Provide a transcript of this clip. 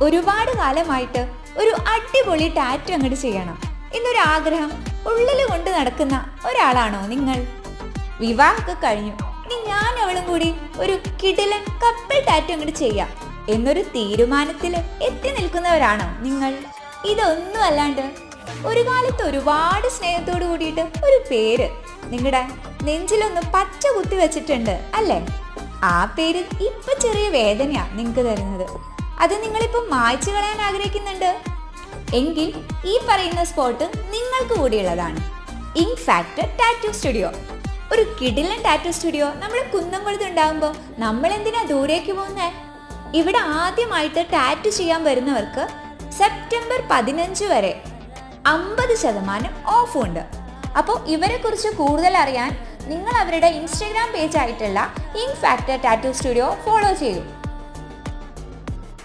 ഒരുപാട് കാലമായിട്ട് ഒരു അടിപൊളി ടാറ്റു അങ്ങോട്ട് ചെയ്യണം എന്നൊരു ആഗ്രഹം ഉള്ളിൽ കൊണ്ട് നടക്കുന്ന ഒരാളാണോ നിങ്ങൾ? വിവാഹമൊക്കെ കഴിഞ്ഞു, ഇനി ഞാൻ അവളും കൂടി ഒരു കിടിലൻ കപ്പിൾ ടാറ്റു അങ്ങോട്ട് ചെയ്യാം എന്നൊരു തീരുമാനത്തിൽ എത്തി നിൽക്കുന്നവരാണോ നിങ്ങൾ? ഇതൊന്നും അല്ലാണ്ട് ഒരു കാലത്ത് ഒരുപാട് സ്നേഹത്തോട് കൂടിയിട്ട് ഒരു പേര് നിങ്ങളുടെ നെഞ്ചിലൊന്ന് പച്ച കുത്തി വെച്ചിട്ടുണ്ട് അല്ലേ? ആ പേര് ഇപ്പൊ ചെറിയ വേദനയാ നിങ്ങൾക്ക് തരുന്നത്. അത് നിങ്ങളിപ്പോ മായ്ച്ചു കളയാൻ ആഗ്രഹിക്കുന്നുണ്ട് എങ്കിൽ ഈ പറയുന്ന സ്പോട്ട് നിങ്ങൾക്ക് കൂടിയുള്ളതാണ്. Ink factor tattoo studio. ഒരു കിടിലൻ ടാറ്റു സ്റ്റുഡിയോ നമ്മുടെ കുന്നംകുളത്ത് ഉണ്ടാകുമ്പോൾ നമ്മൾ എന്തിനാ ദൂരേക്ക് പോകുന്നേ? ഇവിടെ ആദ്യമായിട്ട് ടാറ്റു ചെയ്യാൻ വരുന്നവർക്ക് സെപ്റ്റംബർ 15 വരെ 50% ഓഫ് ഉണ്ട്. അപ്പോൾ ഇവരെ കുറിച്ച് കൂടുതൽ അറിയാൻ നിങ്ങൾ അവരുടെ ഇൻസ്റ്റഗ്രാം പേജ് ആയിട്ടുള്ള ink factor tattoo studio follow ചെയ്യൂ.